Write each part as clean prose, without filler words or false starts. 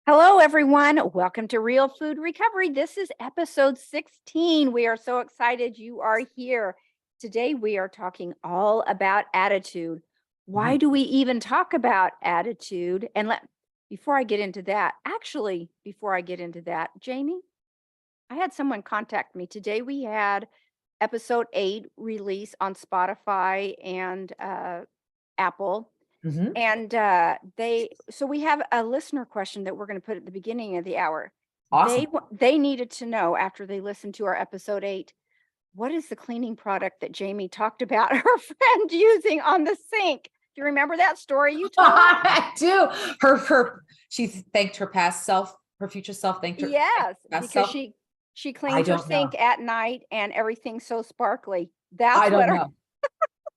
Hello, everyone. Welcome to Real Food Recovery. This is episode 16. We are so excited you are here. Today, we are talking all about attitude. Why do we even talk about attitude? And before I get into that, Jamie, I had someone contact me today. We had episode 8 release on Spotify and Apple. Mhm. And so we have a listener question that we're going to put at the beginning of the hour. Awesome. They needed to know after they listened to our episode 8, what is the cleaning product that Jamie talked about her friend using on the sink? Do you remember that story you told? I do. She thanked her past self, her future self thanked her Yes, past because self. she I cleans her don't know. sink at night and everything's so sparkly. I That's don't what know.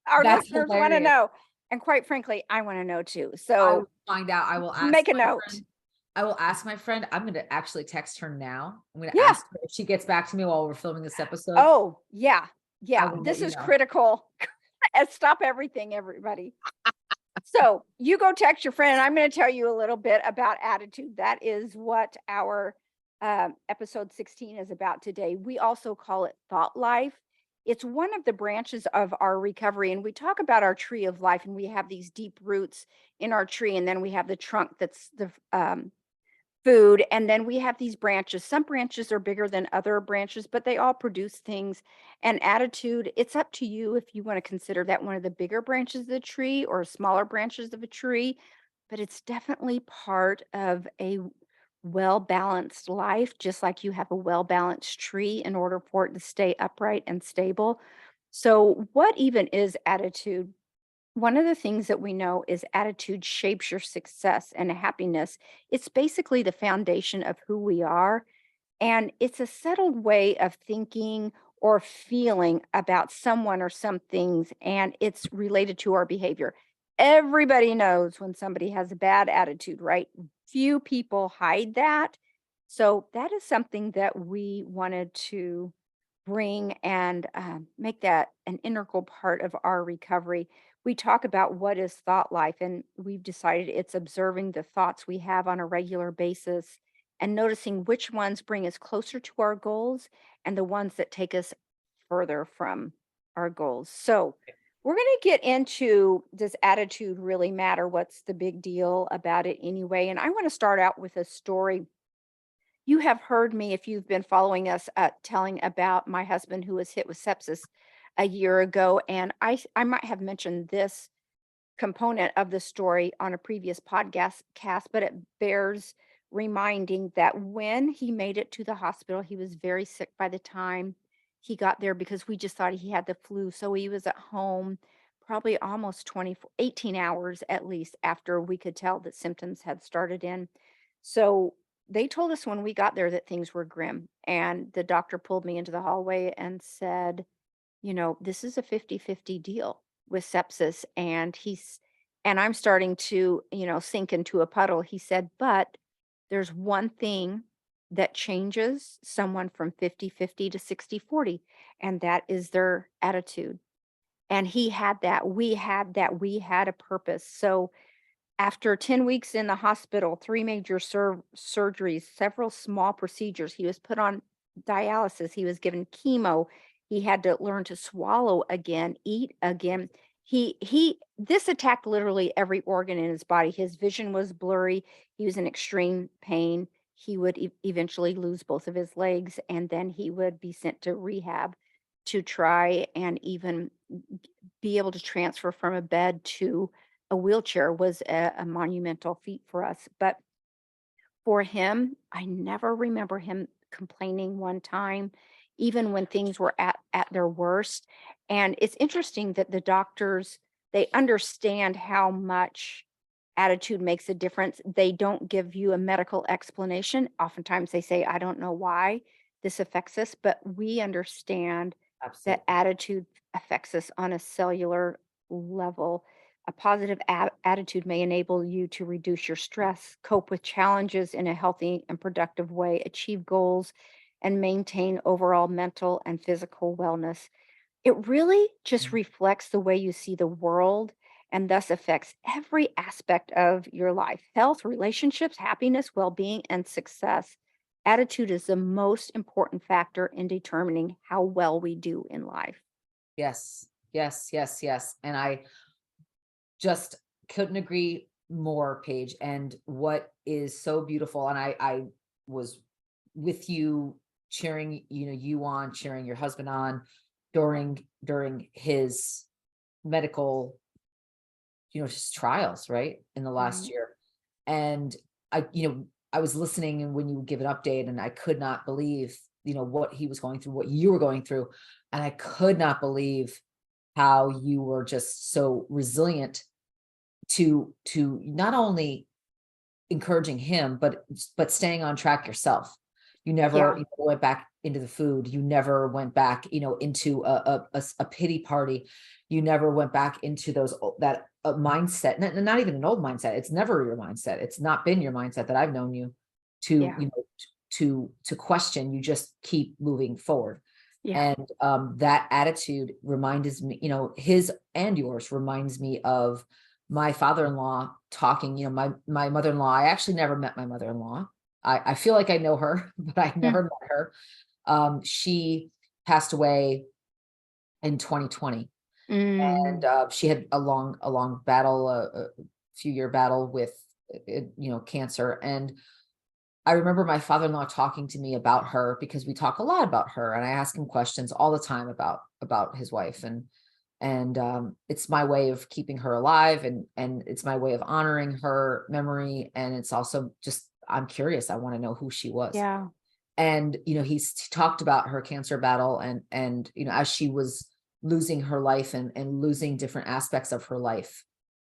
our That's listeners want to hilarious. know. And quite frankly, I want to know too. I So will find out. I will ask make a my note. friend. I will ask my friend. I'm going to actually text her now. I'm going to Yeah. ask her if she gets back to me while we're filming this episode. Oh, yeah. I Yeah. will let This you is know. critical. And stop everything, everybody. So you go text your friend, and I'm going to tell you a little bit about attitude. That is what our episode 16 is about today. We also call it thought life. It's one of the branches of our recovery. And we talk about our tree of life, and we have these deep roots in our tree. And then we have the trunk that's the food. And then we have these branches. Some branches are bigger than other branches, but they all produce things. And attitude, it's up to you if you want to consider that one of the bigger branches of the tree or smaller branches of a tree, but it's definitely part of a well-balanced life, just like you have a well-balanced tree in order for it to stay upright and stable. So, what even is attitude? One of the things that we know is attitude shapes your success and happiness. It's basically the foundation of who we are. And it's a settled way of thinking or feeling about someone or some things. And it's related to our behavior. Everybody knows when somebody has a bad attitude, right? Few people hide that. So that is something that we wanted to bring and make that an integral part of our recovery. We talk about what is thought life, and we've decided it's observing the thoughts we have on a regular basis and noticing which ones bring us closer to our goals and the ones that take us further from our goals. So, we're going to get into, does attitude really matter? What's the big deal about it anyway? And I want to start out with a story. You have heard me, if you've been following us, telling about my husband who was hit with sepsis a year ago. And I might have mentioned this component of the story on a previous podcast cast, but it bears reminding that when he made it to the hospital, he was very sick by the time he got there because we just thought he had the flu. So he was at home probably almost 18 hours at least after we could tell that symptoms had started in. So they told us when we got there that things were grim. And the doctor pulled me into the hallway and said, this is a 50-50 deal with sepsis. And I'm starting to, sink into a puddle. He said, but there's one thing that changes someone from 50-50 to 60-40, and that is their attitude. And he had that. We had that. We had a purpose. So after 10 weeks in the hospital, 3 major surgeries, several small procedures, he was put on dialysis, he was given chemo, he had to learn to swallow again, eat again. This attacked literally every organ in his body. His vision was blurry, he was in extreme pain. He would eventually lose both of his legs, and then he would be sent to rehab to try and even be able to transfer from a bed to a wheelchair was a monumental feat for us. But for him, I never remember him complaining one time, even when things were at their worst. And it's interesting that the doctors, they understand how much attitude makes a difference. They don't give you a medical explanation. Oftentimes they say, I don't know why this affects us, but we understand that Absolutely. attitude affects us on a cellular level. A positive attitude may enable you to reduce your stress, cope with challenges in a healthy and productive way, achieve goals, and maintain overall mental and physical wellness. It really just reflects the way you see the world and thus affects every aspect of your life: health, relationships, happiness, well being, and success. Attitude is the most important factor in determining how well we do in life. Yes, yes, yes, yes. And I just couldn't agree more, Paige. And what is so beautiful, and I was with you cheering, you on, cheering your husband on during his medical, his trials, right, in the last Right. year. And I was listening, and when you would give an update, and I could not believe, what he was going through, what you were going through. And I could not believe how you were just so resilient to not only encouraging him, but staying on track yourself. You never, Yeah. went back into the food. You never went back, into a pity party. You never went back into that mindset. Not even an old mindset. It's never your mindset. It's not been your mindset that I've known you to, Yeah. to question. You just keep moving forward. Yeah. And that attitude reminds me, his and yours reminds me of my father-in-law talking. My mother-in-law, I actually never met my mother-in-law. I feel like I know her, but I Mm. never met her. She passed away in 2020, and Mm. she had a long battle, a few-year battle with, cancer. And I remember my father-in-law talking to me about her, because we talk a lot about her, and I ask him questions all the time about his wife. And it's my way of keeping her alive, and it's my way of honoring her memory. And it's also just, I'm curious. I want to know who she was. Yeah. And he talked about her cancer battle, and as she was losing her life, and losing different aspects of her life,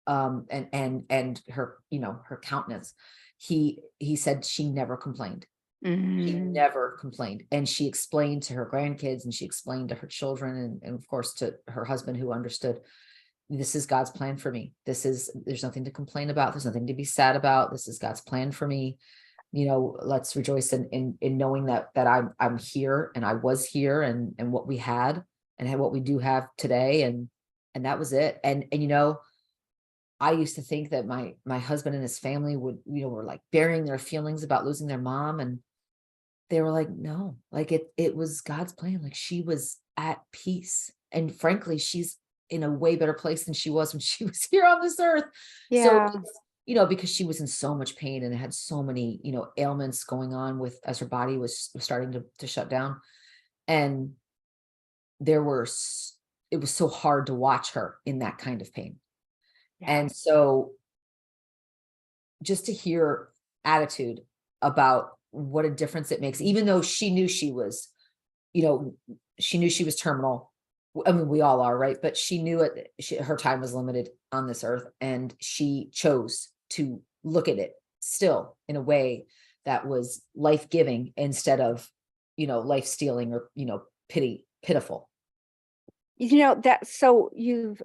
and her, her countenance. He said she never complained. She Mm. never complained. And she explained to her grandkids, and she explained to her children, and of course to her husband, who understood, this is God's plan for me. There's nothing to complain about. There's nothing to be sad about. This is God's plan for me. Let's rejoice in knowing that I'm here, and I was here, and what we had, and what we do have today. And that was it. And I used to think that my husband and his family were like burying their feelings about losing their mom. And they were like, no, like it was God's plan. Like, she was at peace. And frankly, she's in a way better place than she was when she was here on this earth. So Yeah. it's, because she was in so much pain, and had so many, ailments going on, as her body was starting to shut down. And there were, it was so hard to watch her in that kind of pain. Yeah. And so, just to hear attitude about what a difference it makes, even though she knew she was, you know, she knew she was terminal. I mean, we all are, right? But she knew it, her time was limited on this earth, and she chose to look at it still in a way that was life-giving, instead of, life stealing, or, pitiful. That so you've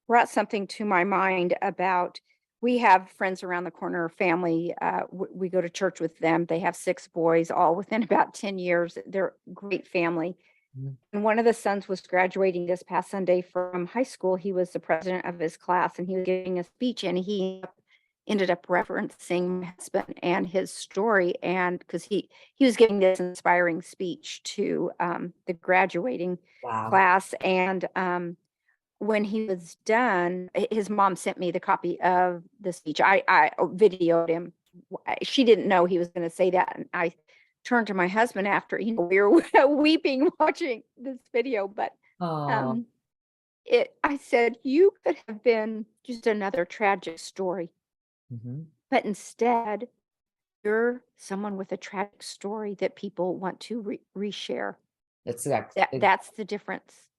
brought something to my mind about, we have friends around the corner, family. We go to church with them. They have 6 boys, all within about 10 years. They're a great family. Mhm. And one of the sons was graduating this past Sunday from high school. He was the president of his class, and he was giving a speech, and he ended up referencing my husband and his story. And because he was giving this inspiring speech to the graduating Wow. class. And when he was done, his mom sent me the copy of the speech. I videoed him. She didn't know he was going to say that, and I turned to my husband after, we were weeping watching this video. But Oh. um, I said, you could have been just another tragic story, Mhm. but instead, you're someone with a tragic story that people want to reshare. That's That's the difference.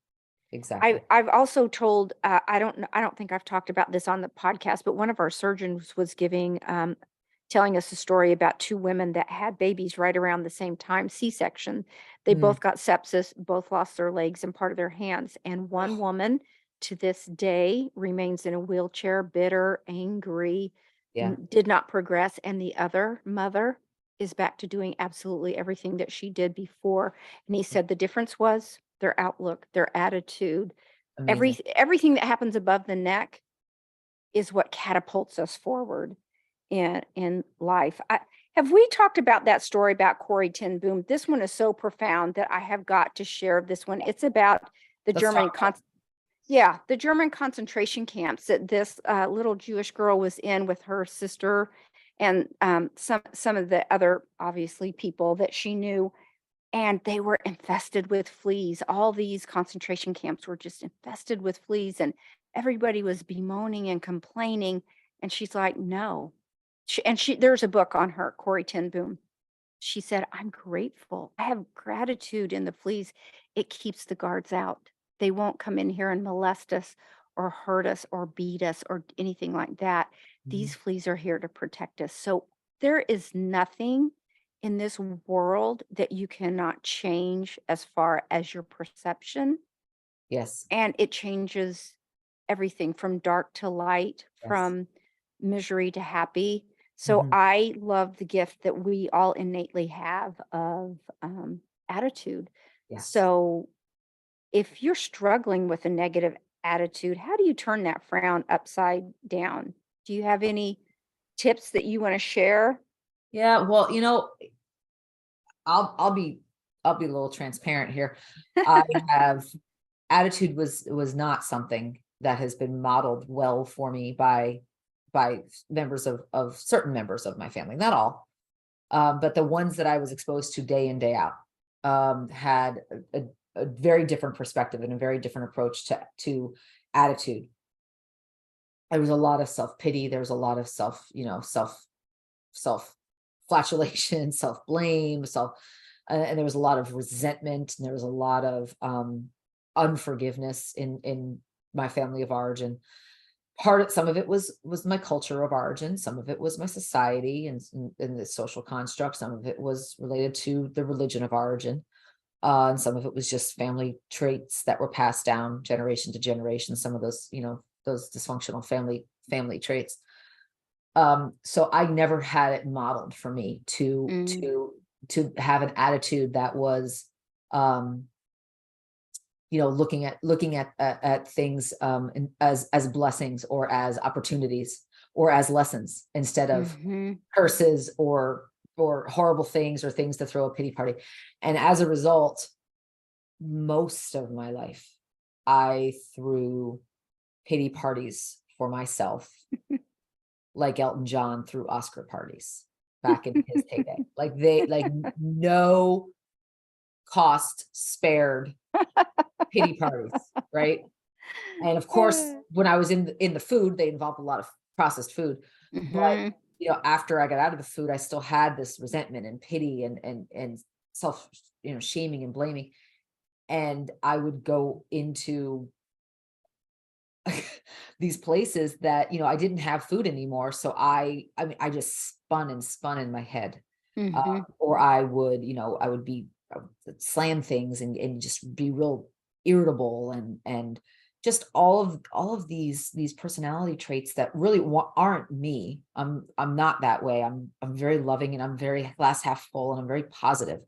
exactly. I've also told, I don't think I've talked about this on the podcast, but one of our surgeons was telling us a story about 2 women that had babies right around the same time, C-section. They Mm. both got sepsis, both lost their legs and part of their hands. And one woman to this day remains in a wheelchair, bitter, angry, Yeah. did not progress. And the other mother is back to doing absolutely everything that she did before. And he said the difference was their outlook, their attitude, Amazing. everything that happens above the neck. is what catapults us forward in life. Have we talked about that story about Corrie ten Boom? This one is so profound that I have got to share this one. It's about the Let's German talk. the German concentration camps that this little Jewish girl was in with her sister and some of the other obviously people that she knew, and they were infested with fleas. All these concentration camps were just infested with fleas, and everybody was bemoaning and complaining. And she's like, no. There's a book on her, Corrie ten Boom. She said, I'm grateful. I have gratitude in the fleas. It keeps the guards out. They won't come in here and molest us or hurt us or beat us or anything like that. Mhm. These fleas are here to protect us. So there is nothing in this world that you cannot change as far as your perception. Yes. And it changes everything from dark to light, Yes. from misery to happy. So Mhm. I love the gift that we all innately have of attitude. Yes. So if you're struggling with a negative attitude, how do you turn that frown upside down? Do you have any tips that you want to share? Yeah. Well, I'll be a little transparent here. I have attitude was not something that has been modeled well for me by members of certain members of my family, not all, but the ones that I was exposed to day in, day out, had a very different perspective and a very different approach to attitude. There was a lot of self-pity, there was a lot of self flatulation, self-blame, and there was a lot of resentment, and there was a lot of unforgiveness in my family of origin. Some of it was my culture of origin, some of it was my society and the social construct, some of it was related to the religion of origin. And some of it was just family traits that were passed down generation to generation, some of those, those dysfunctional family traits. So I never had it modeled for me to Mm, to to have an attitude that was, um, looking at things, as blessings or as opportunities or as lessons instead of mhm. curses or horrible things or things to throw a pity party. And as a result, most of my life, I threw pity parties for myself, like Elton John threw Oscar parties back in his heyday. No cost spared pity parties, right? And of course, when I was in the food, they involved a lot of processed food. But Mhm. after I got out of the food, I still had this resentment and pity and self, shaming and blaming. And I would go into these places that, I didn't have food anymore. So I mean, I just spun and spun in my head. Mhm. Or I would slam things and just be real irritable and just all of these personality traits that really aren't me. I'm not that way. I'm very loving and I'm very glass half full and I'm very positive.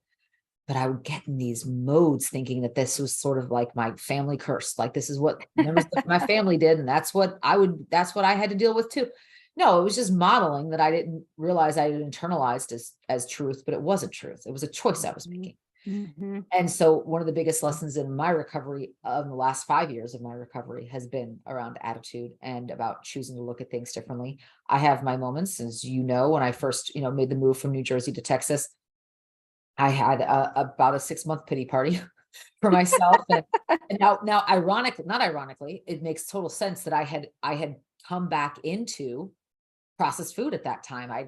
But I would get in these modes thinking that this was sort of like my family curse. Like this is what members of my family did, and that's what I had to deal with too. No, it was just modeling that I didn't realize I had internalized as truth, but it wasn't truth. It was a choice I was Mhm. making. Mhm. And so one of the biggest lessons in my recovery of the last 5 years of my recovery has been around attitude and about choosing to look at things differently. I have my moments, as you know, when I first, made the move from New Jersey to Texas, I had about a 6-month pity party for myself, and now not ironically, it makes total sense that I had come back into processed food at that time. I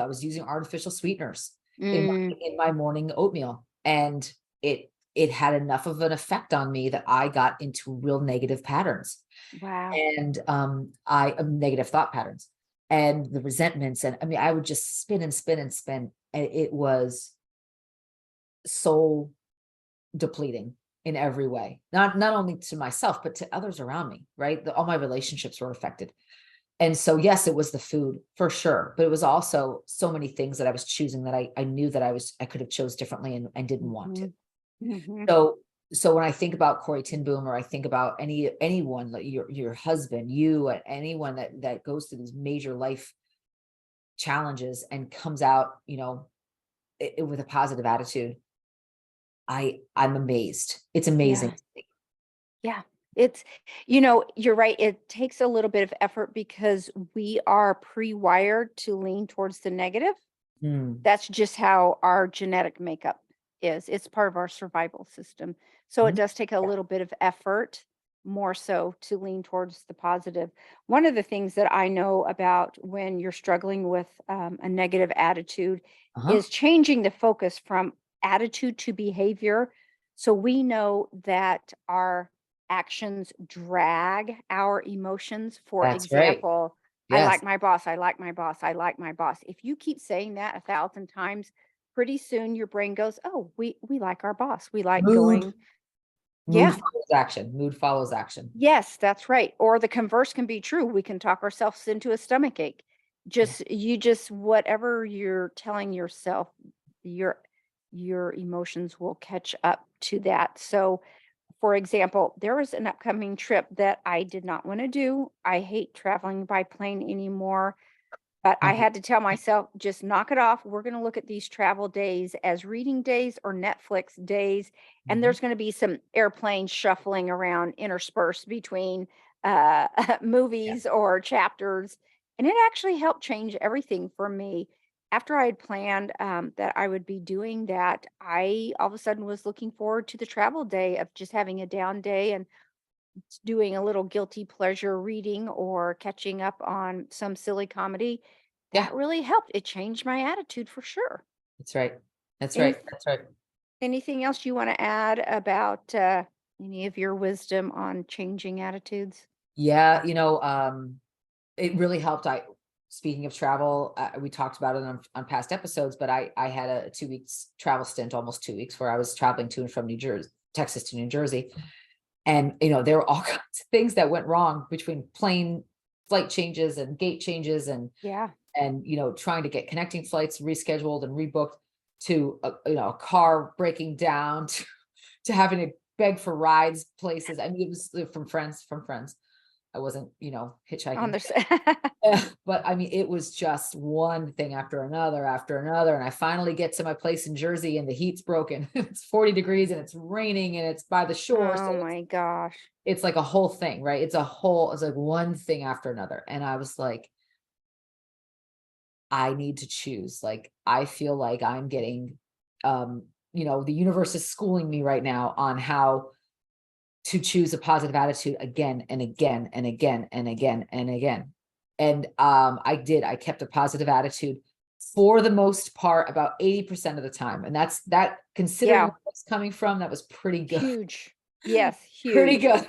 was using artificial sweeteners in Mm. my morning oatmeal, and it had enough of an effect on me that I got into real negative patterns, Wow. and I negative thought patterns, and the resentments, and I mean, I would just spin and spin and spin, and it was soul depleting in every way, not only to myself but to others around me, right? All my relationships were affected. And so yes, it was the food for sure, but it was also so many things that I was choosing that I knew that I could have chose differently and didn't want to. Mhm. Mhm. So So when I think about Corey Ten Boom, or I think about anyone like your husband, you, and anyone that goes through these major life challenges and comes out, with a positive attitude, I'm amazed. It's amazing. Yeah. Yeah. It's, you're right. It takes a little bit of effort because we are pre-wired to lean towards the negative. Mm, That's just how our genetic makeup is. It's part of our survival system. So it mhm. does take a little bit of effort, more so to lean towards the positive. One of the things that I know about when you're struggling with a negative attitude Uh-huh. is changing the focus from attitude to behavior. So we know that our actions drag our emotions. For That's right. example, I Yes. like my boss. I like my boss. I like my boss. If you keep saying that 1,000 times, pretty soon your brain goes, "Oh, we like our boss. We like Mood going." mood Yeah. follows action. Mood follows action. Yes, that's right. Or the converse can be true. We can talk ourselves into a stomach ache. Yeah. Just whatever you're telling yourself, your your emotions will catch up to that. So, for example, there was an upcoming trip that I did not want to do. I hate traveling by plane anymore. But I Okay. had to tell myself, "Just knock it off. We're gonna look at these travel days as reading days or Netflix days, and Mhm. there's gonna be some airplanes shuffling around interspersed between, Yeah. movies or chapters," and it actually helped change everything for me. After I had planned, that I would be doing that, I all of a sudden was looking forward to the travel day of just having a down day and doing a little guilty pleasure reading or catching up on some silly comedy. Yeah. That really helped. It changed my attitude for sure. That's right. That's Any right. That's right. anything else you wanna add about, any of your wisdom on changing attitudes? Yeah, it really helped. Speaking of travel, we talked about it on past episodes, but I had a 2 weeks travel stint, almost 2 weeks, where I was traveling to and from Texas to New Jersey. And, there were all kinds of things that went wrong between plane flight changes and gate changes, Yeah. and, trying to get connecting flights rescheduled and rebooked, to a car breaking down, to having to beg for rides places. I mean, it was from friends. I wasn't, On hitchhiking. this But I mean, it was just one thing after another. And I finally get to my place in Jersey and the heat's broken. It's 40 degrees and it's raining and it's by the shore. So Oh it's, my gosh. it's like a whole thing, right? It's like one thing after another. And I was like, I need to choose. Like, I feel like I'm getting, the universe is schooling me right now on how to choose a positive attitude again and again and again and again and again. And I did. I kept a positive attitude for the most part about 80% of the time. And that, considering Yeah, where it's coming from, that was pretty good. huge. Yes, Pretty huge. good.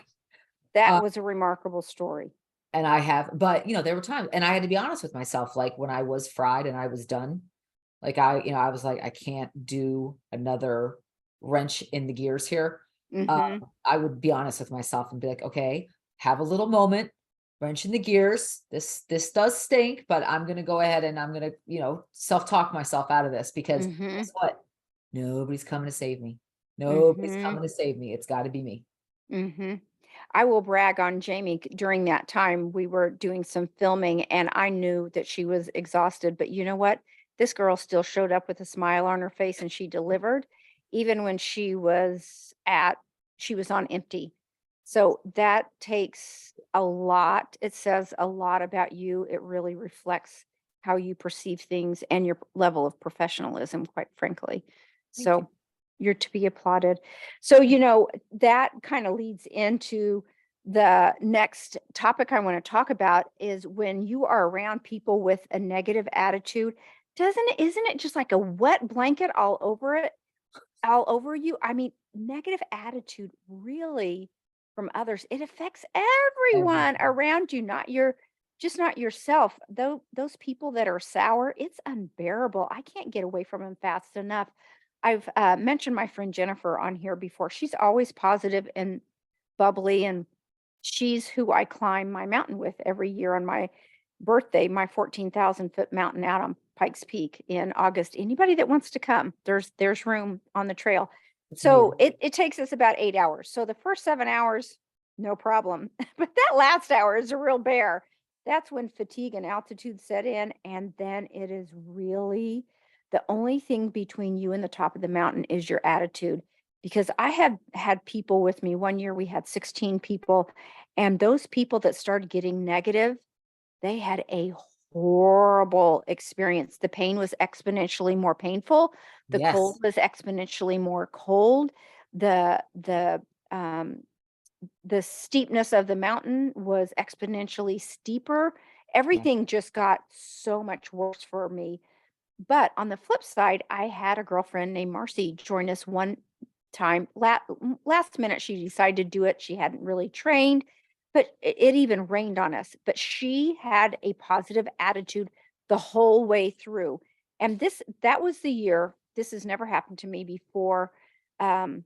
That Uh, was a remarkable story. and I have, but there were times, and I had to be honest with myself, like when I was fried and I was done, like I was like, I can't do another wrench in the gears here. Um, Mhm. I would be honest with myself and be like, okay, have a little moment, wrench in the gears. This does stink, but I'm gonna go ahead and I'm gonna, self-talk myself out of this, because Mhm. guess what? Nobody's coming to save me. Nobody's Mhm. coming to save me. It's got to be me. Mhm. I will brag on Jamie. During that time, we were doing some filming, and I knew that she was exhausted, but you know what? This girl still showed up with a smile on her face, and she delivered even when she was on empty. So that takes a lot. It says a lot about you. It really reflects how you perceive things and your level of professionalism, quite frankly. Thank you. So you're to be applauded. So, that kind of leads into the next topic I want to talk about is when you are around people with a negative attitude, isn't it just like a wet blanket all over you? I mean, negative attitude really from others, it affects everyone Everything. around you, not yourself. Though those people that are sour, it's unbearable. I can't get away from them fast enough. I've mentioned my friend Jennifer on here before. She's always positive and bubbly, and she's who I climb my mountain with every year on my birthday, my 14,000-foot mountain out on Pikes Peak in August. Anybody that wants to come, there's room on the trail. It's So amazing. it takes us about 8 hours. So the first 7 hours, no problem. But that last hour is a real bear. That's when fatigue and altitude set in, and then it is really the only thing between you and the top of the mountain is your attitude. Because I have had people with me. One year we had 16 people, and those people that started getting negative, they had a horrible experience. The pain was exponentially more painful. The cold Yes. was exponentially more cold. The the um the steepness of the mountain was exponentially steeper. Yeah. Everything just got so much worse for me. But on the flip side, I had a girlfriend named Marcy join us one time. Last minute, she decided to do it. She hadn't really trained, but it even rained on us. But she had a positive attitude the whole way through. And that was the year, this has never happened to me before. Um,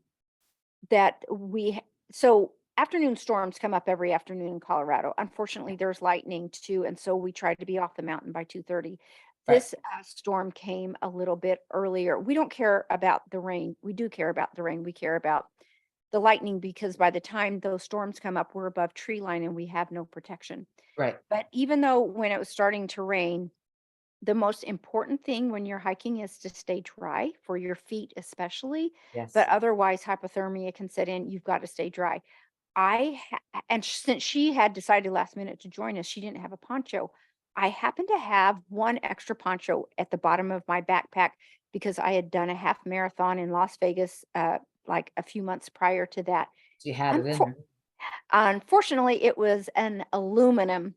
that we so afternoon storms come up every afternoon in Colorado. Unfortunately, there's lightning too, and so we tried to be off the mountain by 2:30. Right. This storm came a little bit earlier. We don't care about the rain. We do care about the rain. We care about the lightning because by the time those storms come up, we're above tree line and we have no protection. Right. But even though when it was starting to rain, the most important thing when you're hiking is to stay dry for your feet, especially, but Yes. otherwise hypothermia can set in. You've got to stay dry. Since she had decided last minute to join us, she didn't have a poncho. I happened to have one extra poncho at the bottom of my backpack because I had done a half marathon in Las Vegas, like a few months prior to that. So you had it in Unfor- there. Unfortunately, it was an aluminum,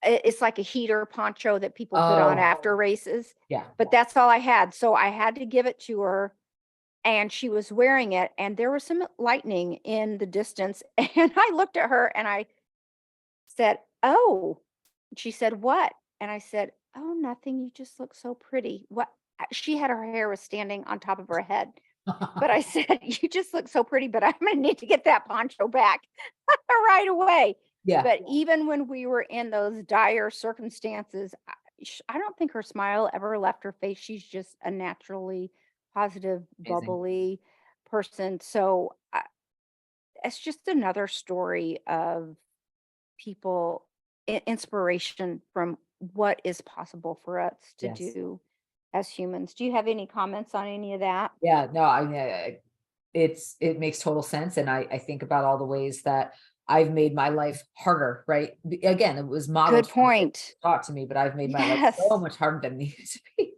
it's like a heater poncho that people put on Oh, after races, yeah. but that's all I had. So I had to give it to her and she was wearing it and there was some lightning in the distance. And I looked at her and I said, "Oh." She said, "What?" And I said, "Oh, nothing. You just look so pretty." What? She had her hair was standing on top of her head. But I said, "You just look so pretty, but I'm gonna need to get that poncho back right away." Yeah. But even when we were in those dire circumstances, I don't think her smile ever left her face. She's just a naturally positive, Amazing. bubbly person. So it's just another story of people, inspiration from what is possible for us to Yes. do as humans. Do you have any comments on any of that? Yeah. No, it makes total sense. And I think about all the ways that I've made my life harder, right? Again, it was Good modeled from what point. was taught to me, but I've made my life so Yes. much harder than it needed to be.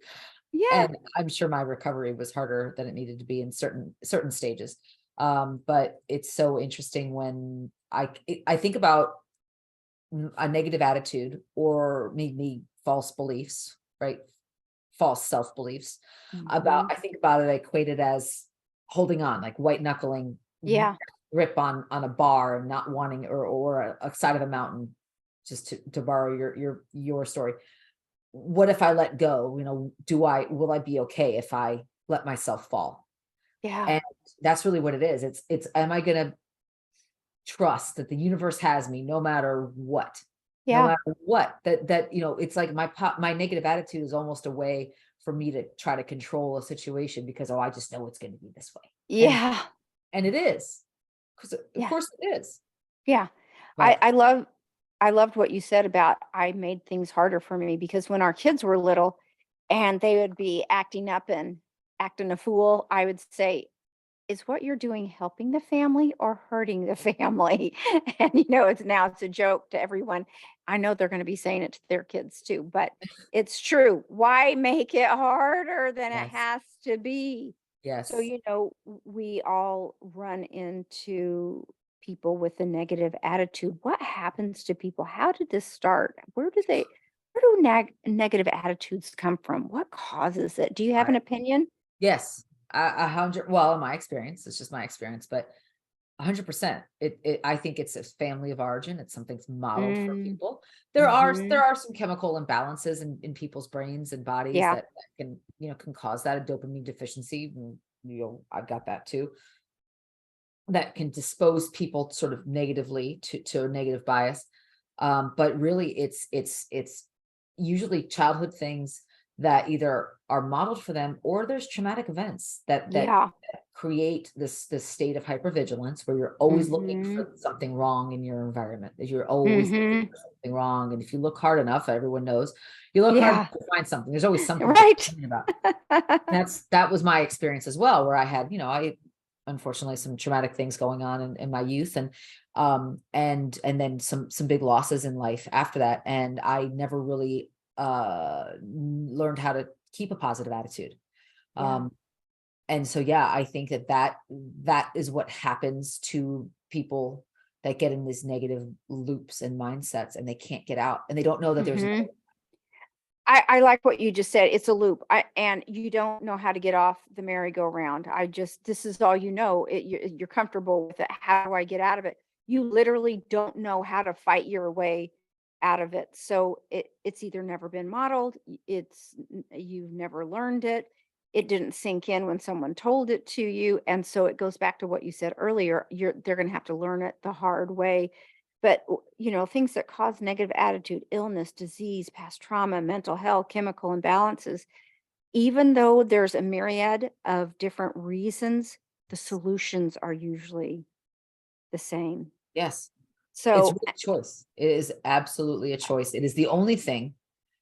Yeah. And I'm sure my recovery was harder than it needed to be in certain stages. But it's so interesting when I think about a negative attitude or maybe false beliefs, right? False self beliefs about, Mhm. I think about it, I equate it as holding on, like white knuckling Yeah. grip on a bar and not wanting, or a side of a mountain, just to borrow your story. What if I let go? Will I be okay if I let myself fall? Yeah. And that's really what it is. It's am I gonna trust that the universe has me no matter what? No Yeah. matter what, that it's like my negative attitude is almost a way for me to try to control a situation because, oh, I just know it's going to be this way. Yeah. And it is, because of Yeah. course it is. Yeah. I But I love I loved what you said about I made things harder for me because when our kids were little and they would be acting up and acting a fool, I would say, "Is what you're doing helping the family or hurting the family?" And it's a joke to everyone. I know they're going to be saying it to their kids too, but it's true. Why make it harder than it yes, has to be? So, yes, we all run into people with a negative attitude. What happens to people? How did this start? Where do negative attitudes come from? What causes it? Do you have I, an opinion? yes, a hundred. Well, in my experience, it's just my experience, but 100%. I think it's a family of origin. It's something's modeled for Mm, people. There mhm. are some chemical imbalances in people's brains and bodies Yeah. that can cause that, a dopamine deficiency. And, I've got that too. That can dispose people sort of negatively to a negative bias. But really, it's usually childhood things that either are modeled for them or there's traumatic events that Yeah. create this state of hypervigilance where you're always looking Mm-hmm. for something wrong in your environment, that you're always looking Mm-hmm. for something wrong. And if you look hard enough, everyone knows you look hard Yeah. enough to find something. There's always something to Right. complain about. That was my experience as well, where I had, I unfortunately some traumatic things going on in my youth, and then some big losses in life after that. And I never really learned how to keep a positive attitude. Yeah. Um, and so, yeah, I think that is what happens to people that get in these negative loops and mindsets, and they can't get out, and they don't know that there's Mm-hmm. I like what you just said. It's a loop. And you don't know how to get off the merry-go-round. This is all you know. You're comfortable with it. How do I get out of it? You literally don't know how to fight your way out of it. So it's either never been modeled, you've never learned it. It didn't sink in when someone told it to you. And so it goes back to what you said earlier. They're going to have to learn it the hard way. But, things that cause negative attitude, illness, disease, past trauma, mental health, chemical imbalances, even though there's a myriad of different reasons, the solutions are usually the same. yes, it's So really a choice. It is absolutely a choice. It is the only thing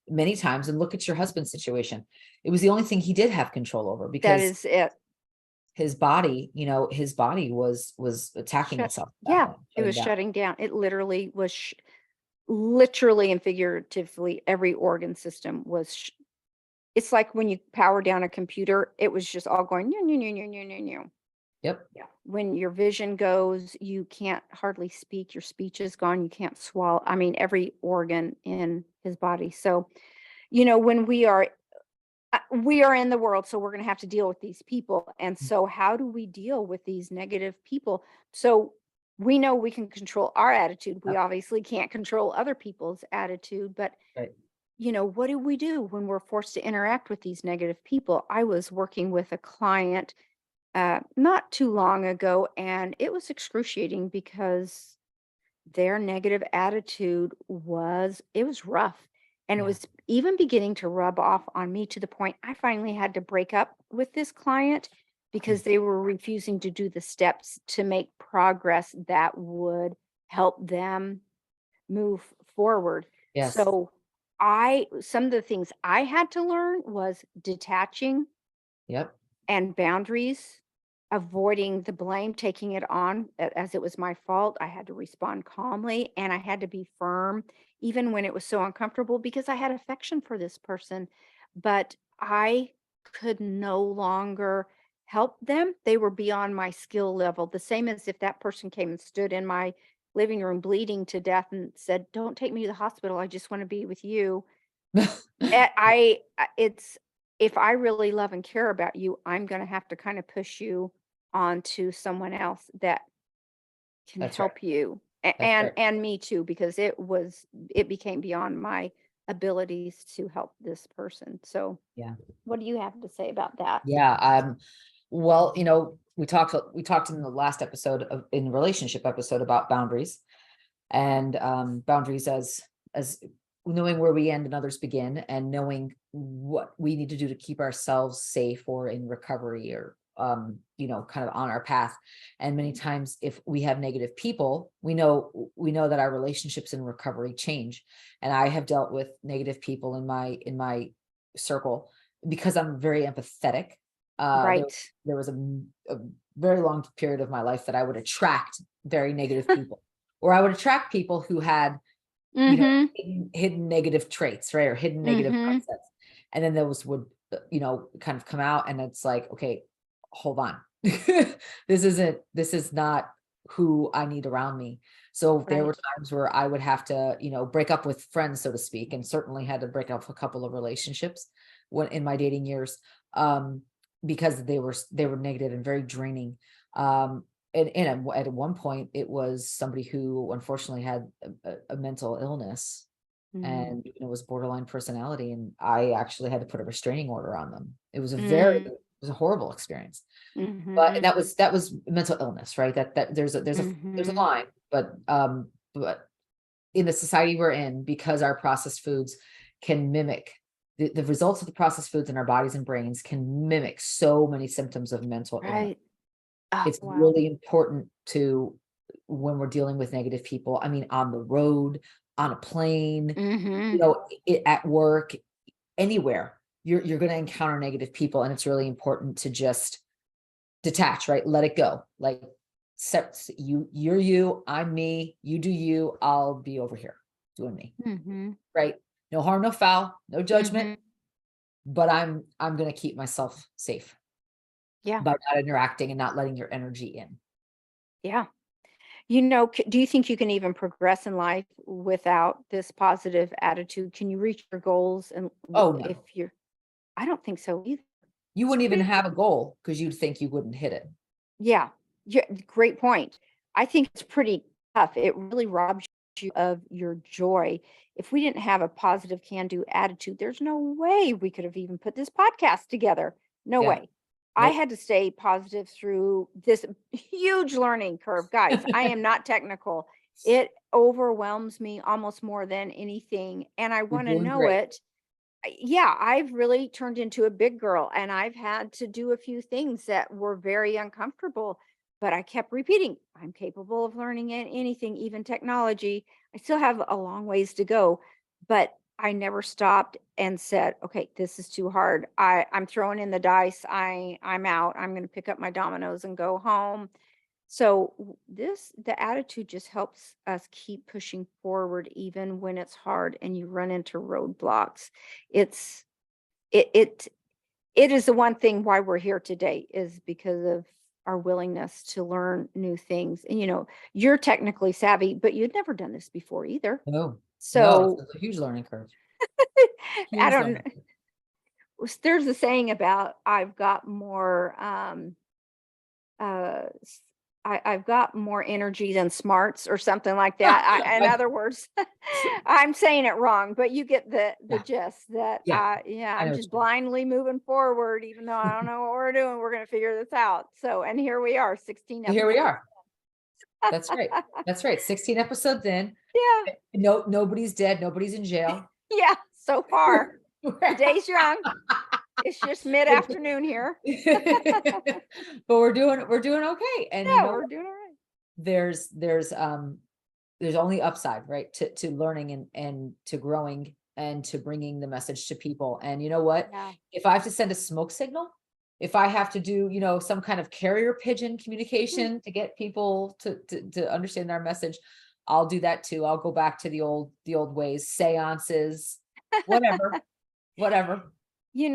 many times, and look at your husband's situation. It was the only thing he did have control over, that because is it. his body was attacking Shut, itself at that yeah, point, it shutting was down. shutting down. It literally was, literally and figuratively, every organ system was. It's like when you power down a computer, it was just all going, new, new, new, new, new, new, new. Yep. Yeah. When your vision goes, you can't hardly speak. Your speech is gone. You can't swallow. I mean, every organ in his body. So, when we are in the world, so we're going to have to deal with these people. And so, how do we deal with these negative people? So, we know we can control our attitude. We Yep. obviously can't control other people's attitude, but Right. what do we do when we're forced to interact with these negative people? I was working with a client not too long ago, and it was excruciating because their negative attitude was rough. And it Yeah. was even beginning to rub off on me to the point I finally had to break up with this client Mm. because they were refusing to do the steps to make progress that would help them move forward. Yes. So some of the things I had to learn was detaching Yep. and boundaries, avoiding the blame, taking it on as it was my fault. I had to respond calmly and I had to be firm, even when it was so uncomfortable because I had affection for this person. But I could no longer help them. They were beyond my skill level. The same as if that person came and stood in my living room bleeding to death and said, "Don't take me to the hospital. I just want to be with you." It's if I really love and care about you, I'm gonna have to kinda push you onto someone else that can That's right. help you, That's right. and me too, because it became beyond my abilities to help this person. So, Yeah. what do you have to say about that? Yeah. Well, we talked in the last episode in the relationship episode about boundaries, and boundaries as knowing where we end and others begin, and knowing what we need to do to keep ourselves safe or in recovery, or kind of on our path. And many times if we have negative people, we know that our relationships in recovery change. And I have dealt with negative people in my circle because I'm very empathetic. There Right. there was a very long period of my life that I would attract very negative people, or I would attract people who had, Mhm. hidden negative traits, right? Or hidden negative Mhm. mindsets. And then those would, kind of come out, and it's like, okay, hold on. This is not who I need around me. So there were Right. times where I would have to, break up with friends, so to speak, and certainly had to break up a couple of relationships when in my dating years, because they were negative and very draining. And at one point, it was somebody who unfortunately had a mental illness, Mm. and it was borderline personality, and I actually had to put a restraining order on them. Mm. It was a horrible experience. But and Mhm. that was mental illness, right? That there's a Mhm. line, but in the society we're in, because our processed foods can mimic the results of the processed foods in our bodies and brains can mimic so many symptoms of mental illness. Right. Oh, It's wow. really important to, when we're dealing with negative people, I mean, on the road, on a plane, Mm-hmm. at work, anywhere, you're going to encounter negative people. And it's really important to just detach, right? Let it go. Like, you're you, I'm me, you do you, I'll be over here doing me, Mm-hmm. right? No harm, no foul, no judgment, Mm-hmm. but I'm going to keep myself safe Yeah. by not interacting and not letting your energy in. Yeah. Do you think you can even progress in life without this positive attitude? Can you reach your goals and Oh if no, you're I don't think so either. you It's wouldn't even pretty have a goal because you'd think you wouldn't hit it. Yeah. Yeah, great point. I think it's pretty tough. It really robs you of your joy. If we didn't have a positive can-do attitude, there's no way we could have even put this podcast together. No Yeah. way. I Nope. had to stay positive through this huge learning curve. Guys, I am not technical. It overwhelms me almost more than anything, and I You're want to doing know great. it. Yeah, I've really turned into a big girl and I've had to do a few things that were very uncomfortable, but I kept repeating, I'm capable of learning anything, even technology. I still have a long ways to go, but I never stopped and said, okay, this is too hard. I'm throwing in the dice. I'm out. I'm going to pick up my dominoes and go home. So the attitude just helps us keep pushing forward even when it's hard and you run into roadblocks. It's it it it is the one thing why we're here today is because of our willingness to learn new things. And you're technically savvy, but you'd never done this before either. No, no, So it's a huge learning curve. I Huge don't learning curve. there's a saying about I've got more s- I've got more energy than smarts or something like that. In I- other words, I'm saying it wrong, but you get the yeah, gist that yeah, I I'm know what just you mean. blindly moving forward, even though I don't know what we're doing. We're gonna figure this out. So, and here we are, 16 Here we episodes. are. That's right. That's right. 16 episodes in. Yeah, No, nobody's dead. Nobody's in jail. yeah. So far, the We're- day's young. It's just mid-afternoon here. but we're doing okay. And you Yeah, know we're what? doing all right. There's there's only upside, right? To learning and to growing and to bringing the message to people. And you know what? Yeah. If I have to send a smoke signal, if I have to do, some kind of carrier pigeon Mm. communication to get people to understand our message, I'll do that too. I'll go back to the old ways, seances, whatever, whatever. I'm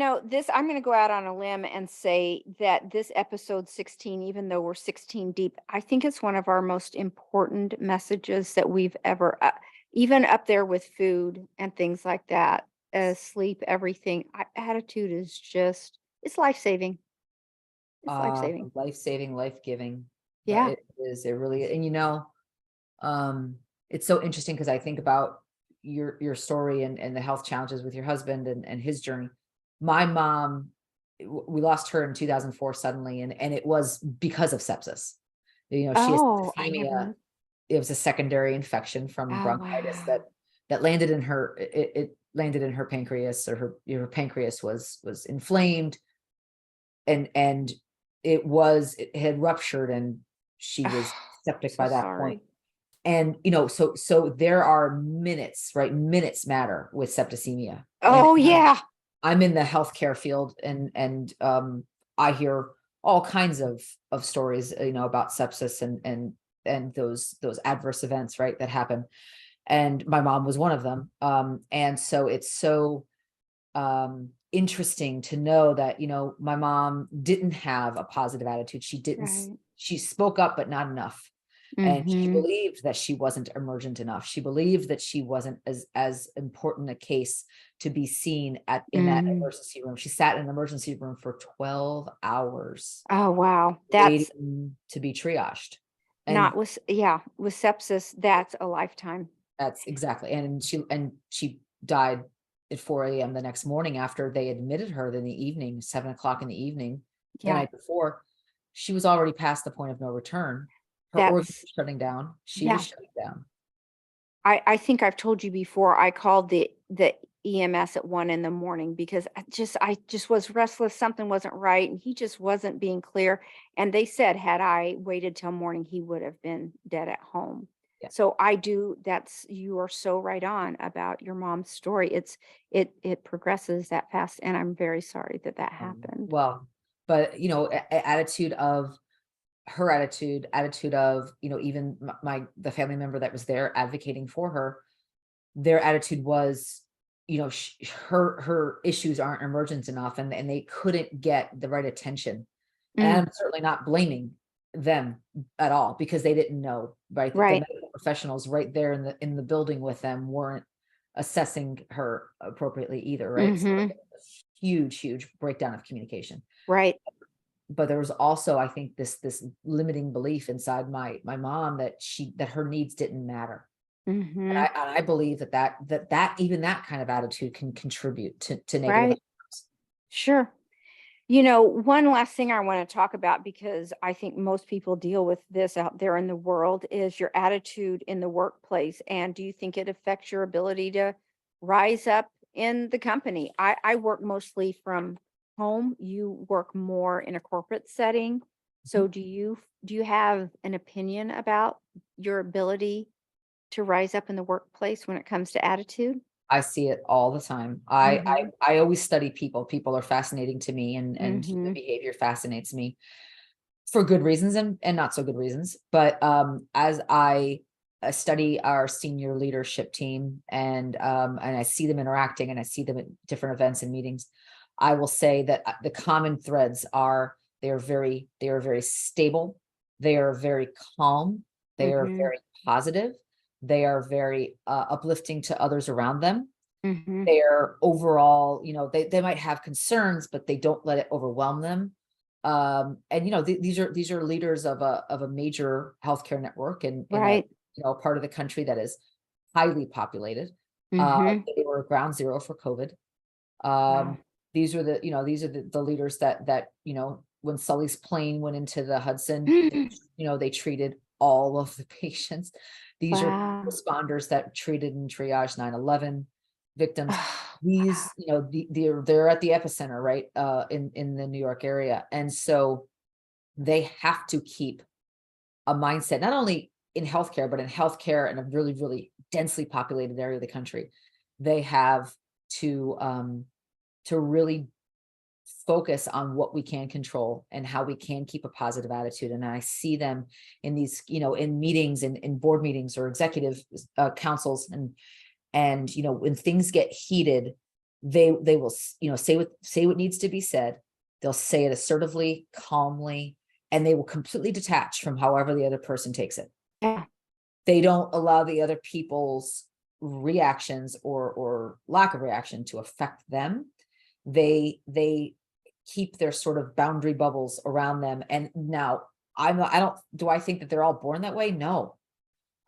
going to go out on a limb and say that this episode 16, even though we're 16 deep, I think it's one of our most important messages that we've ever, even up there with food and things like that, sleep, everything. Attitude is just, it's life saving. It's life saving. Life-saving, life-giving. Yeah. It is, it really, and um, it's so interesting because I think about your story and the health challenges with your husband and his journey. My mom, we lost her in 2004 suddenly, and it was because of sepsis. She has Oh, I never septicemia. knew. It was a secondary infection from Oh, bronchitis wow. that landed in her. It landed in her pancreas, or her pancreas was inflamed, and it had ruptured, and she was septic So by that point. sorry. And so there are minutes, right? Minutes matter with septicemia. And Oh, yeah. I'm in the healthcare field, and I hear all kinds of stories, about sepsis and those adverse events, right, that happen. And my mom was one of them. And so it's so interesting to know that, my mom didn't have a positive attitude. Right. She spoke up, but not enough. And she Mm-hmm. believed that she wasn't emergent enough. She believed that she wasn't as important a case to be seen in that Mm. emergency room. She sat in an emergency room for 12 hours Oh, wow. That's waiting to be triaged. And not with yeah, with sepsis, that's a lifetime. that's exactly. And she died at 4 a.m. the next morning after they admitted her in the evening, 7 o'clock in the evening, the Yeah, night before. She was already past the point of no return. Her organs that's were shutting down. She was yeah. shutting down. I think I've told you before, I called the EMS at 1 in the morning because I just was restless. Something wasn't right. And he just wasn't being clear. And they said, had I waited till morning, he would have been dead at home. Yeah. So you are so right on about your mom's story. It progresses that fast. And I'm very sorry that that happened. Well, but attitude of her attitude of, even the family member that was there advocating for her, their attitude was, her issues aren't emergent enough, and they couldn't get the right attention. And Mm, I'm certainly not blaming them at all, because they didn't know, right? The right. medical professionals right there in the building with them weren't assessing her appropriately either, right? So Hmm. it was a huge breakdown of communication. Right. But there was also, I think, this limiting belief inside my mom that her needs didn't matter. And Hmm. I believe that even that kind of attitude can contribute to negative Right. outcomes. Sure. One last thing I want to talk about, because I think most people deal with this out there in the world, is your attitude in the workplace. And do you think it affects your ability to rise up in the company? I work mostly from home. You work more in a corporate setting. Mhm. So do you have an opinion about your ability to rise up in the workplace when it comes to attitude? I see it all the time. I Mm-hmm. I I always study people. People are fascinating to me, and human Mm-hmm. behavior fascinates me for good reasons and not so good reasons. But as I study our senior leadership team, and I see them interacting, and I see them at different events and meetings, I will say that the common threads are they are very stable, they are very calm, they are Mm-hmm. very positive, they are very uplifting to others around them. Mm-hmm. They're overall, they might have concerns, but they don't let it overwhelm them. And these are leaders of a major healthcare network in a Right. part of the country that is highly populated. Mm-hmm. They were ground zero for COVID. Wow. Um, these are the leaders that when Sully's plane went into the Hudson, they treated all of the patients. These are Wow. responders that treated and triaged 9/11 victims. These, they're at the epicenter, right? In the New York area. And so they have to keep a mindset, not only in healthcare, but in healthcare in a really, really densely populated area of the country. They have to really focus on what we can control and how we can keep a positive attitude. And I see them in these, in meetings, in board meetings or executive councils, and when things get heated, they will say what needs to be said. They'll say it assertively, calmly, and they will completely detach from however the other person takes it. Yeah. They don't allow the other people's reactions or lack of reaction to affect them. They keep their sort of boundary bubbles around them. And now I don't do I think that they're all born that way? No.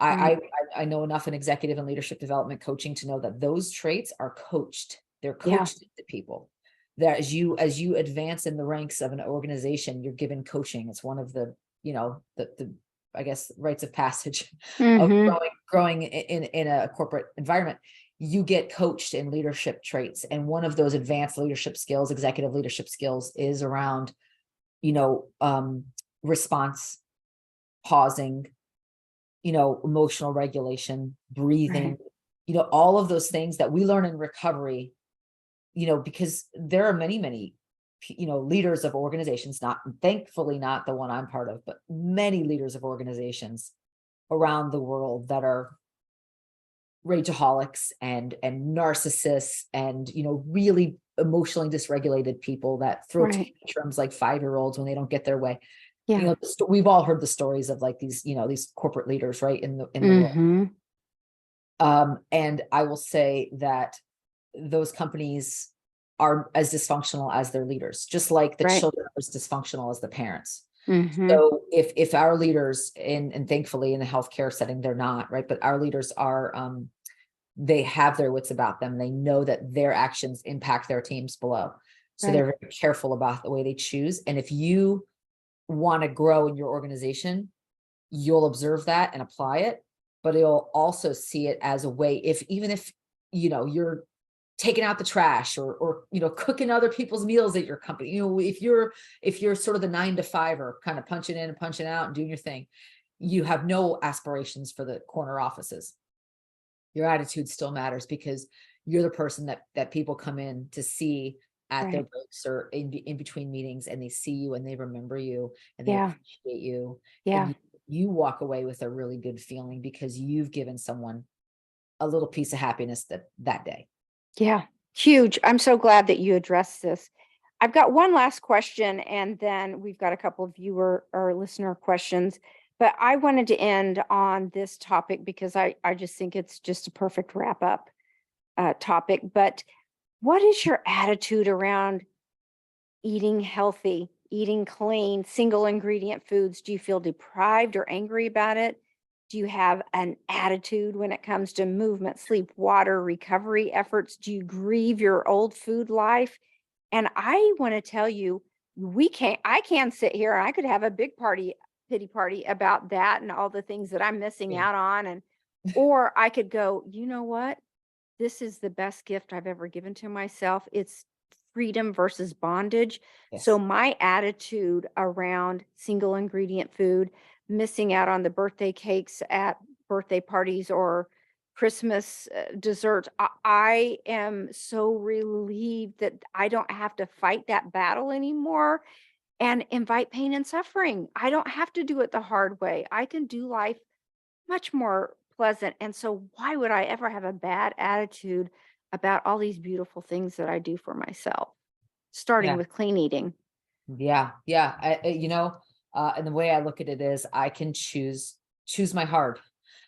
I Right. I I know enough in executive and leadership development coaching to know that those traits are coached. They're Yeah. coached into people. That as you advance in the ranks of an organization, you're given coaching. It's one of the I guess rites of passage of Mm-hmm. growing in a corporate environment. You get coached in leadership traits, and one of those advanced leadership skills, executive leadership skills, is around you know um, response, pausing, emotional regulation, breathing, Right. all of those things that we learn in recovery, because there are many, leaders of organizations, not thankfully not the one I'm part of, but many leaders of organizations around the world that are rageaholics and narcissists and, really emotionally dysregulated people that throw Right. tantrums like 5-year-olds when they don't get their way. Yeah. We've all heard the stories of like these corporate leaders, right, in the world. Mm-hmm. And I will say that those companies are as dysfunctional as their leaders, just like the Right. children are as dysfunctional as the parents. Mm-hmm. So if our leaders and thankfully in the healthcare setting, they're not, right, but our leaders are, they have their wits about them. They know that their actions impact their teams below. So Right. they're very careful about the way they choose. And if you want to grow in your organization, you'll observe that and apply it, but you'll also see it as a way, if even if you're taking out the trash or cooking other people's meals at your company. If you're sort of the 9 to 5er kind of punching in and punching out and doing your thing, you have no aspirations for the corner offices. Your attitude still matters because you're the person that people come in to see at their Right. breaks or in between meetings, and they see you and they remember you and they Yeah. appreciate you, and Yeah. you walk away with a really good feeling because you've given someone a little piece of happiness that day. Yeah. Huge. I'm so glad that you addressed this. I've got one last question, and then we've got a couple of viewer or listener questions. But I wanted to end on this topic because I just think it's just a perfect wrap up topic. But what is your attitude around eating healthy, eating clean, single ingredient foods? Do you feel deprived or angry about it? Do you have an attitude when it comes to movement, sleep, water, recovery efforts? Do you grieve your old food life? And I want to tell you, I can sit here and I could have a big pity party about that and all the things that I'm missing Yeah. out on. Or I could go, you know what? This is the best gift I've ever given to myself. It's freedom versus bondage. So Yes. my attitude around single ingredient food, missing out on the birthday cakes at birthday parties or Christmas desserts, I am so relieved that I don't have to fight that battle anymore and invite pain and suffering. I don't have to do it the hard way. I can do life much more pleasant. And so, why would I ever have a bad attitude about all these beautiful things that I do for myself, starting Yeah. with clean eating? Yeah. Yeah. And the way I look at it is I can choose my hard.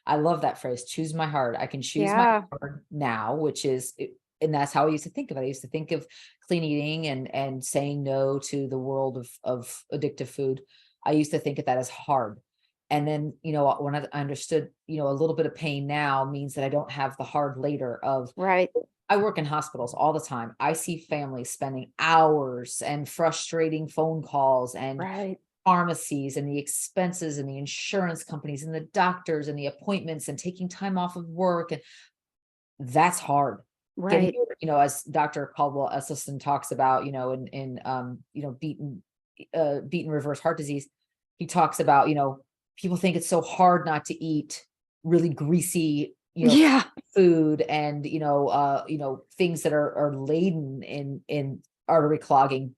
I love that phrase, choose my hard. I can choose my Yeah, hard now, and that's how I used to think of it. I used to think of clean eating and saying no to the world of addictive food. I used to think of that as hard. And then, when I understood, a little bit of pain now means that I don't have the hard later of right, I work in hospitals all the time. I see families spending hours and frustrating phone calls and right, pharmacies and the expenses and the insurance companies and the doctors and the appointments and taking time off of work. And that's hard. Getting, right. as Dr. Caldwell Esselstyn talks about, beaten reverse heart disease. He talks about, people think it's so hard not to eat really greasy, Yeah, food and things that are laden in artery clogging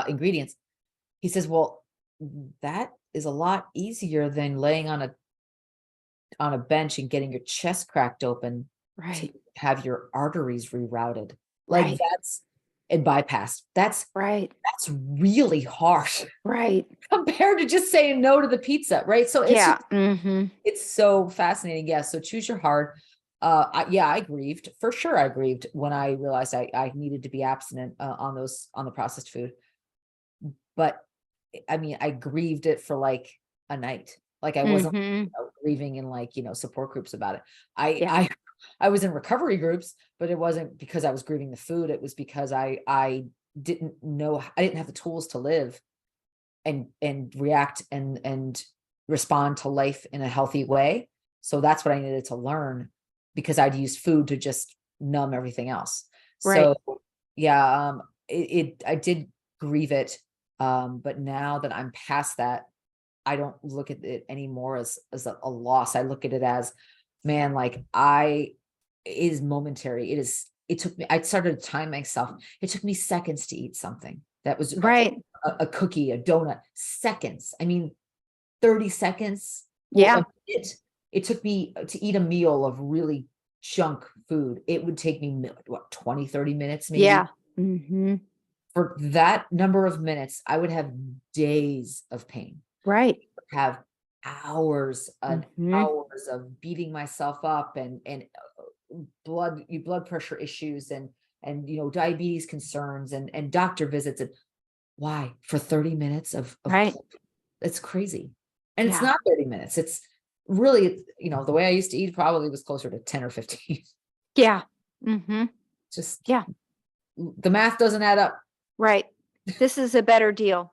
ingredients. He says, well, that is a lot easier than laying on a bench and getting your chest cracked open to right, have your arteries rerouted, like right, that's and bypassed. right, That's really hard right. compared to just saying no to the pizza, right? So it's Yeah. just Hmm. it's so fascinating. Yeah. So choose your heart. I grieved for sure. I grieved when I realized I needed to be abstinent on the processed food. But I mean, I grieved it for like a night. Like I wasn't Hmm. grieving in like, support groups about it. I, Yeah. I, I was in recovery groups, but it wasn't because I was grieving the food. It was because I didn't know, I didn't have the tools to live and react and respond to life in a healthy way. So that's what I needed to learn because I'd used food to just numb everything else. Right. So yeah, I did grieve it. But now that I'm past that, I don't look at it anymore as a loss. I look at it as, man, like it is momentary. It took me, I started to time myself. It took me seconds to eat something that was Right. a cookie, a donut, seconds. I mean, 30 seconds or a Yeah. minute. It took me to eat a meal of really junk food. It would take me, what, 20, 30 minutes maybe. Yeah. Hmm. For that number of minutes, I would have days of pain, Right. have hours and Hmm. hours of beating myself up and blood pressure issues and diabetes concerns and doctor visits. And why? For 30 minutes of Right. it's crazy. And it's Yeah. not 30 minutes. It's really, the way I used to eat probably was closer to 10 or 15. Yeah. Hmm. Just Yeah. the math doesn't add up. Right. This is a better deal.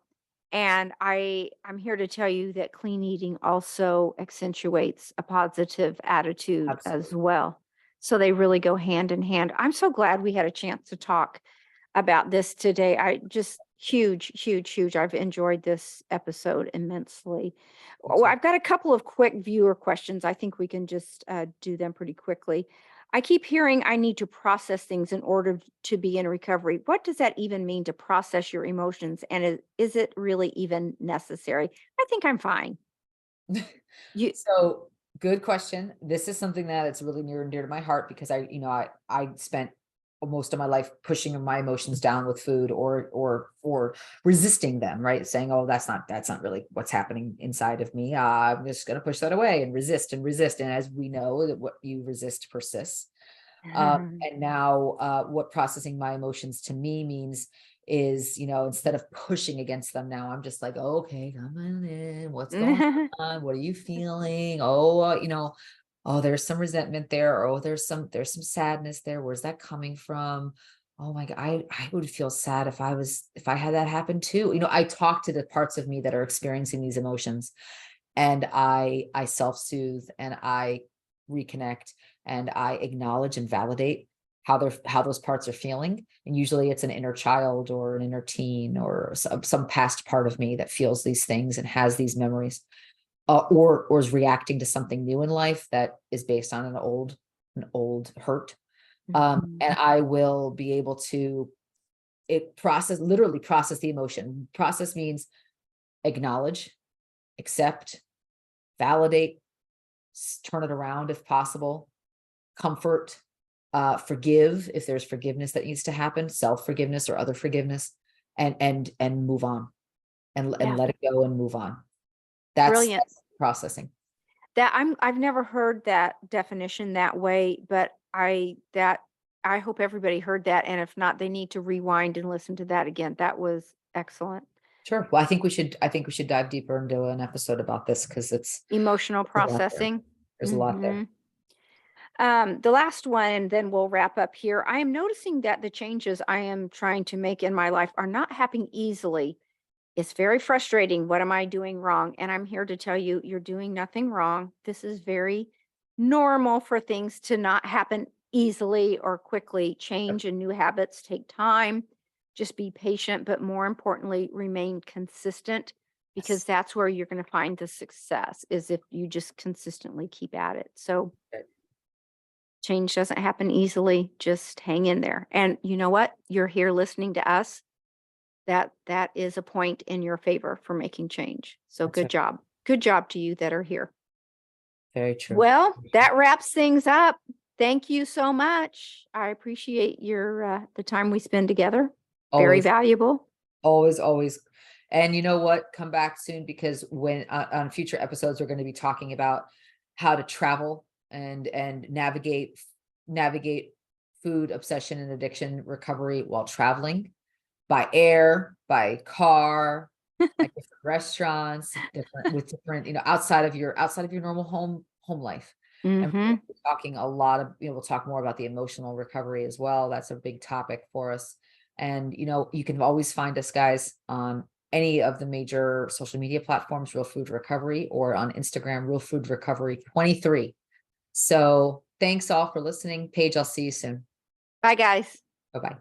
And I'm here to tell you that clean eating also accentuates a positive attitude as Absolutely. well. So they really go hand in hand. I'm so glad we had a chance to talk about this today. I just huge, huge, huge. I've enjoyed this episode immensely. Oh, too. I've got a couple of quick viewer questions. I think we can just do them pretty quickly. I keep hearing I need to process things in order to be in recovery. What does that even mean to process your emotions? And is it really even necessary? I think I'm fine. You, So good question. This is something that it's really near and dear to my heart because I spent most of my life pushing my emotions down with food or resisting them, right? Saying, oh, that's not really what's happening inside of me. I'm just going to push that away and resist and resist. And as we know, that what you resist persists. And now what processing my emotions to me means is, instead of pushing against them, now I'm just like, oh, okay, come on in. What's going on? What are you feeling? Oh, oh, there's some resentment there. Or, oh, there's some sadness there. Where's that coming from? Oh my God, I would feel sad if I had that happen too. I talk to the parts of me that are experiencing these emotions, and I self-soothe and I reconnect and I acknowledge and validate how those parts are feeling. And usually it's an inner child or an inner teen or some past part of me that feels these things and has these memories, or is reacting to something new in life that is based on an old hurt. And I will be able to literally process the emotion. Process means acknowledge, accept, validate, turn it around if possible, comfort, forgive if there's forgiveness that needs to happen, self-forgiveness or other forgiveness, and move on and yeah, let it go and move on. That's brilliant. processing. I've never heard that definition that way, but I hope everybody heard that, and if not, they need to rewind and listen to that again. That was excellent. Sure. Well, I think we should dive deeper into an episode about this because Emotional there's a lot there. processing. There's a lot there. Mhm. The last one, and then we'll wrap up here. I am noticing that the changes I am trying to make in my life are not happening easily. It's very frustrating. What am I doing wrong? And I'm here to tell you, you're doing nothing wrong. This is very normal for things to not happen easily or quickly. Change and new habits take time. Just be patient, but more importantly, remain consistent, because Yes. that's where you're going to find the success, is if you just consistently keep at it. So Okay. change doesn't happen easily. Just hang in there. And you know what? You're here listening to us. That is a point in your favor for making change. So That's good right. job. Good job to you that are here. Very true. Well, that wraps things up. Thank you so much. I appreciate your the time we spend together. Very Always, valuable. always, always. And you know what? Come back soon because when on future episodes, we're going to be talking about how to travel and navigate food obsession and addiction recovery while traveling by air, by car, at different restaurants, different, outside of your normal home life. And we'll Mhm. be talking a lot of, we'll talk more about the emotional recovery as well. That's a big topic for us. And you can always find us, guys, on any of the major social media platforms, Real Food Recovery, or on Instagram, Real Food Recovery 23. So thanks all for listening. Paige, I'll see you soon. Bye guys. Bye-bye.